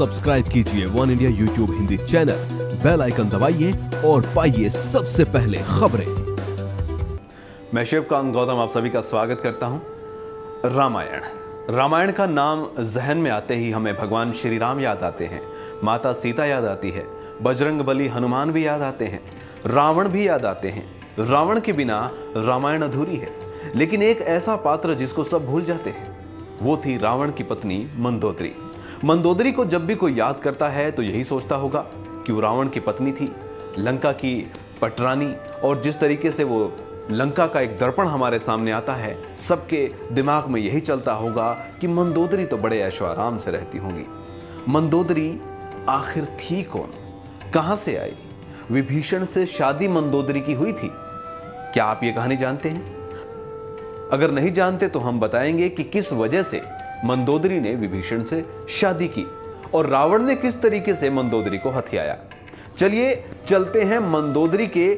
Subscribe कीजिए one India YouTube Hindi channel, bell icon दबाइए और पाइए सबसे पहले खबरें। मैं शिवकांत गौतम आप सभी का स्वागत करता हूं। रामायण का नाम जहन में आते ही हमें भगवान श्री राम याद आते हैं, माता सीता याद आती है, बजरंग बली हनुमान भी याद आते हैं, रावण भी याद आते हैं। रावण के बिना रामायण अधूरी है। लेकिन एक ऐसा पात्र जिसको सब भूल जाते हैं, वो थी रावण की पत्नी मंदोदरी। मंदोदरी को जब भी कोई याद करता है तो यही सोचता होगा कि वो रावण की पत्नी थी, लंका की पटरानी। और जिस तरीके से वो लंका का एक दर्पण हमारे सामने आता है, सबके दिमाग में यही चलता होगा कि मंदोदरी तो बड़े ऐशो आराम से रहती होंगी। मंदोदरी आखिर थी कौन, कहां से आई? विभीषण से शादी मंदोदरी की हुई थी। क्या आप ये कहानी जानते हैं? अगर नहीं जानते तो हम बताएंगे कि किस वजह से मंदोदरी ने विभीषण से शादी की और रावण ने किस तरीके से मंदोदरी को हथियाया। चलिए चलते हैं मंदोदरी के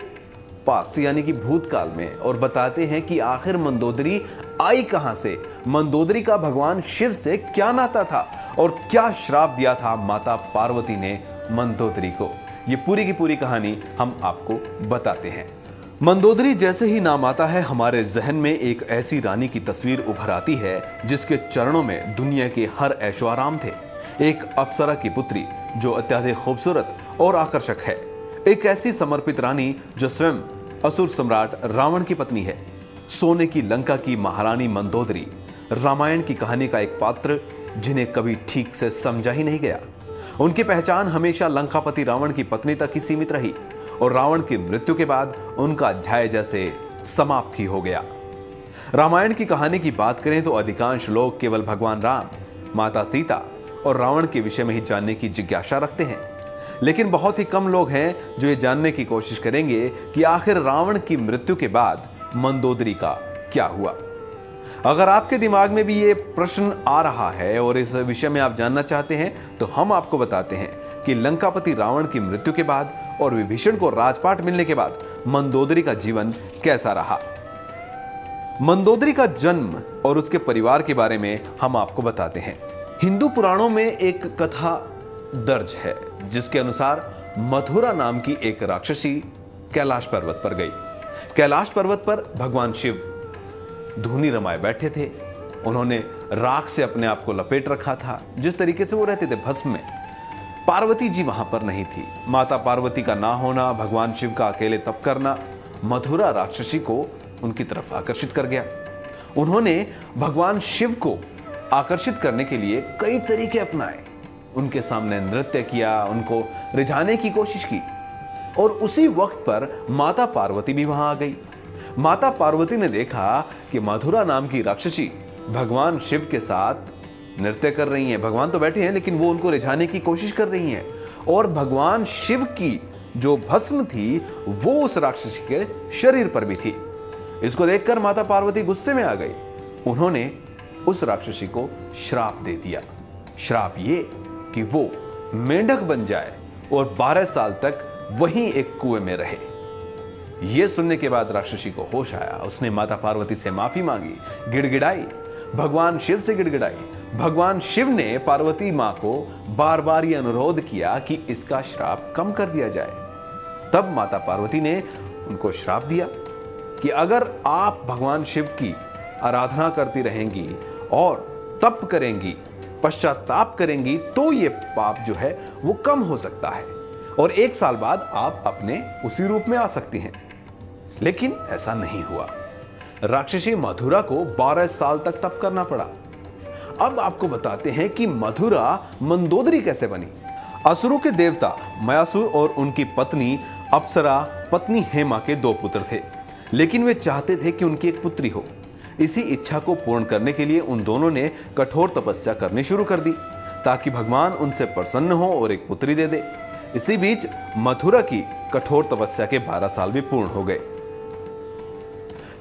पास यानी कि भूतकाल में और बताते हैं कि आखिर मंदोदरी आई कहां से, मंदोदरी का भगवान शिव से क्या नाता था और क्या श्राप दिया था माता पार्वती ने मंदोदरी को। ये पूरी की पूरी कहानी हम आपको बताते हैं। मंदोदरी जैसे ही नाम आता है, हमारे जहन में एक ऐसी रानी की तस्वीर उभर आती है जिसके चरणों में दुनिया के हर ऐशो आराम थे। एक अप्सरा की पुत्री जो अत्यधिक खूबसूरत और आकर्षक है। एक ऐसी समर्पित रानी जो स्वयं असुर सम्राट रावण की पत्नी है। सोने की लंका की महारानी मंदोदरी रामायण की कहानी का एक पात्र जिन्हें कभी ठीक से समझा ही नहीं गया। उनकी पहचान हमेशा लंकापति रावण की पत्नी तक ही सीमित रही और रावण की मृत्यु के बाद उनका अध्याय जैसे समाप्त ही हो गया। रामायण की कहानी की बात करें तो अधिकांश लोग केवल भगवान राम, माता सीता और रावण के विषय में ही जानने की जिज्ञासा रखते हैं। लेकिन बहुत ही कम लोग हैं जो ये जानने की कोशिश करेंगे कि आखिर रावण की मृत्यु के बाद मंदोदरी का क्या हुआ। अगर आपके दिमाग में भी ये प्रश्न आ रहा है और इस विषय में आप जानना चाहते हैं तो हम आपको बताते हैं कि लंकापति रावण की मृत्यु के बाद और विभीषण को राजपाट मिलने के बाद मंदोदरी का जीवन कैसा रहा। मंदोदरी का जन्म और उसके परिवार के बारे में हम आपको बताते हैं। हिंदू पुराणों में एक कथा दर्ज है जिसके अनुसार मथुरा नाम की एक राक्षसी कैलाश पर्वत पर गई। कैलाश पर्वत पर भगवान शिव धूनी रमाए बैठे थे। उन्होंने राख से अपने आप को लपेट रखा था। जिस तरीके से वो रहते थे भस्म में। पार्वती जी वहां पर नहीं थी। माता पार्वती का ना होना, भगवान शिव का अकेले तप करना मथुरा राक्षसी को उनकी तरफ आकर्षित कर गया। उन्होंने भगवान शिव को आकर्षित करने के लिए कई तरीके अपनाए। उनके सामने नृत्य किया, उनको रिझाने की कोशिश की और उसी वक्त पर माता पार्वती भी वहां आ गई। माता पार्वती ने देखा कि मथुरा नाम की राक्षसी भगवान शिव के साथ नृत्य कर रही हैं। भगवान तो बैठे हैं लेकिन वो उनको रिझाने की कोशिश कर रही हैं और भगवान शिव की जो भस्म थी वो उस राक्षसी के शरीर पर भी थी। इसको देखकर माता पार्वती गुस्से में आ गई। उन्होंने उस राक्षसी को श्राप दे दिया। श्राप ये कि वो मेंढक बन जाए और 12 साल तक वहीं एक कुएं में रहे। यह सुनने के बाद राक्षसी को होश आया। उसने माता पार्वती से माफी मांगी, गिड़गिड़ाई, भगवान शिव से गिड़गिड़ाई। भगवान शिव ने पार्वती मां को बार बार यह अनुरोध किया कि इसका श्राप कम कर दिया जाए। तब माता पार्वती ने उनको श्राप दिया कि अगर आप भगवान शिव की आराधना करती रहेंगी और तप करेंगी, पश्चाताप करेंगी तो ये पाप जो है वो कम हो सकता है और 1 साल बाद आप अपने उसी रूप में आ सकती हैं। लेकिन ऐसा नहीं हुआ। राक्षसी मथुरा को 12 साल तक तप करना पड़ा। अब आपको बताते हैं कि मथुरा मंदोदरी कैसे बनी। असुरों के देवता मयासुर और उनकी पत्नी अप्सरा पत्नी हेमा के 2 पुत्र थे, लेकिन वे चाहते थे कि उनकी एक पुत्री हो। इसी इच्छा को पूर्ण करने के लिए उन दोनों ने कठोर तपस्या करनी शुरू कर दी ताकि भगवान उनसे प्रसन्न हो और एक पुत्री दे दे। इसी बीच मथुरा की कठोर तपस्या के 12 साल भी पूर्ण हो गए।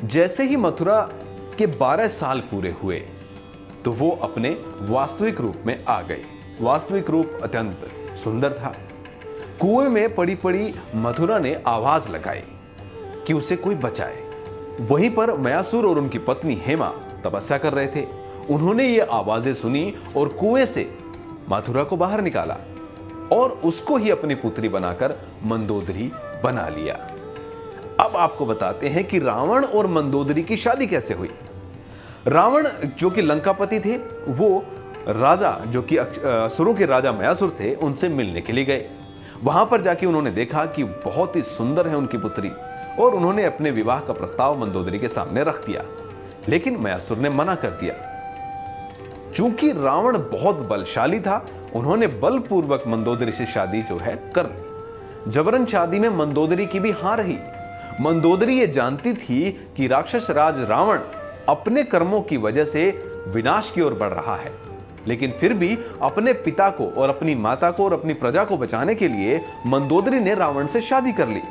जैसे ही मथुरा के 12 साल पूरे हुए तो वो अपने वास्तविक रूप में आ गए। वास्तविक रूप अत्यंत सुंदर था। कुएं में पड़ी पड़ी मथुरा ने आवाज लगाई कि उसे कोई बचाए। वहीं पर मयासुर और उनकी पत्नी हेमा तपस्या कर रहे थे। उन्होंने ये आवाजें सुनी और कुएं से मथुरा को बाहर निकाला और उसको ही अपनी पुत्री बनाकर मंदोदरी बना लिया। अब आपको बताते हैं कि रावण और मंदोदरी की शादी कैसे हुई। रावण जो कि लंकापति थे, वो राजा जो कि असुरों के राजा मयासुर थे, उनसे मिलने के लिए गए। वहां पर जाके उन्होंने देखा कि बहुत ही सुंदर है उनकी पुत्री और उन्होंने अपने विवाह का प्रस्ताव मंदोदरी के सामने रख दिया, लेकिन मयासुर ने मना कर दिया। चूंकि रावण बहुत बलशाली था, उन्होंने बलपूर्वक मंदोदरी से शादी जो है कर ली। जबरन शादी में मंदोदरी की भी हां रही। मंदोदरी ये जानती थी कि राक्षस राज रावण अपने कर्मों की वजह से विनाश की ओर बढ़ रहा है, लेकिन फिर भी अपने पिता को और अपनी माता को और अपनी प्रजा को बचाने के लिए मंदोदरी ने रावण से शादी कर ली।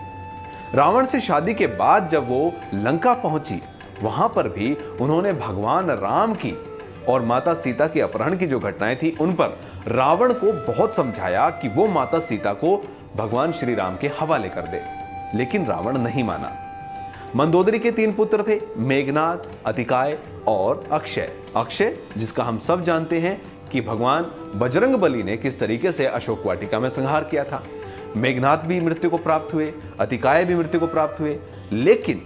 रावण से शादी के बाद जब वो लंका पहुंची, वहां पर भी उन्होंने भगवान राम की और माता सीता के अपहरण की जो घटनाएं थी, उन पर रावण को बहुत समझाया कि वो माता सीता को भगवान श्री राम के हवाले कर दे, लेकिन रावण नहीं माना। मंदोदरी के 3 पुत्र थे, मेघनाथ, अतिकाय और अक्षय। अक्षय जिसका हम सब जानते हैं कि भगवान बजरंगबली ने किस तरीके से अशोक वाटिका में संहार किया था। मेघनाथ भी मृत्यु को प्राप्त हुए, अतिकाय भी मृत्यु को प्राप्त हुए, लेकिन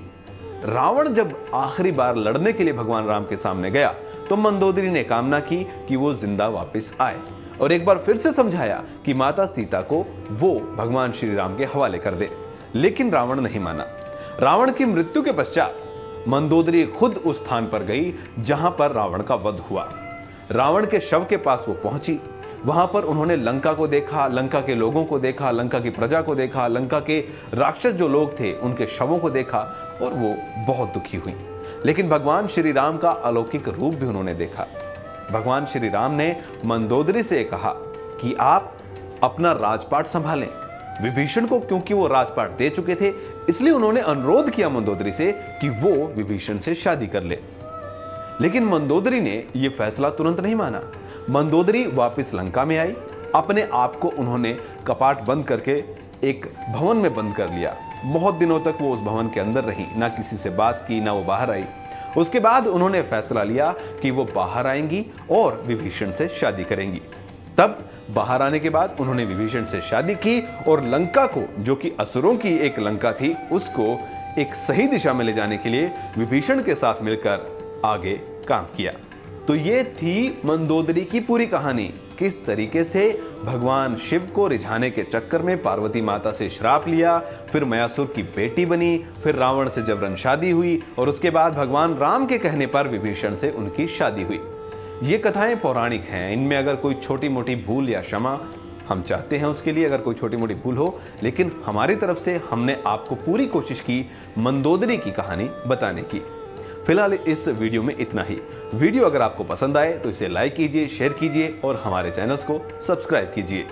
रावण जब आखिरी बार लड़ने के लिए भगवान राम के सामने गया तो मंदोदरी ने कामना की कि वो जिंदा वापस आए और एक बार फिर से समझाया कि माता सीता को वो भगवान श्री राम के हवाले कर दे, लेकिन रावण नहीं माना। रावण की मृत्यु के पश्चात मंदोदरी खुद उस स्थान पर गई जहां पर रावण का वध हुआ। रावण के शव के पास वो पहुंची। वहां पर उन्होंने लंका को देखा, लंका के लोगों को देखा, लंका की प्रजा को देखा, लंका के राक्षस जो लोग थे उनके शवों को देखा और वो बहुत दुखी हुई। लेकिन भगवान श्री राम का अलौकिक रूप भी उन्होंने देखा। भगवान श्री राम ने मंदोदरी से कहा कि आप अपना राजपाट संभालें। विभीषण को क्योंकि वो राजपाट दे चुके थे, इसलिए उन्होंने अनुरोध किया मंदोदरी से कि वो विभीषण से शादी कर ले। लेकिन मंदोदरी ने यह फैसला तुरंत नहीं माना। मंदोदरी वापस लंका में आई। अपने आप को उन्होंने कपाट बंद करके एक भवन में बंद कर लिया। बहुत दिनों तक वो उस भवन के अंदर रही, ना किसी से बात की, ना वो बाहर आई। उसके बाद उन्होंने फैसला लिया कि वो बाहर आएंगी और विभीषण से शादी करेंगी। तब बाहर आने के बाद उन्होंने विभीषण से शादी की और लंका को, जो कि असुरों की एक लंका थी, उसको एक सही दिशा में ले जाने के लिए विभीषण के साथ मिलकर आगे काम किया। तो ये थी मंदोदरी की पूरी कहानी। किस तरीके से भगवान शिव को रिझाने के चक्कर में पार्वती माता से श्राप लिया, फिर मयासुर की बेटी बनी, फिर रावण से जबरन शादी हुई और उसके बाद भगवान राम के कहने पर विभीषण से उनकी शादी हुई। ये कथाएं पौराणिक हैं। इनमें अगर कोई छोटी मोटी भूल या क्षमा हम चाहते हैं उसके लिए, अगर कोई छोटी मोटी भूल हो, लेकिन हमारी तरफ से हमने आपको पूरी कोशिश की मंदोदरी की कहानी बताने की। फिलहाल इस वीडियो में इतना ही। वीडियो अगर आपको पसंद आए तो इसे लाइक कीजिए, शेयर कीजिए और हमारे चैनल्स को सब्सक्राइब कीजिए।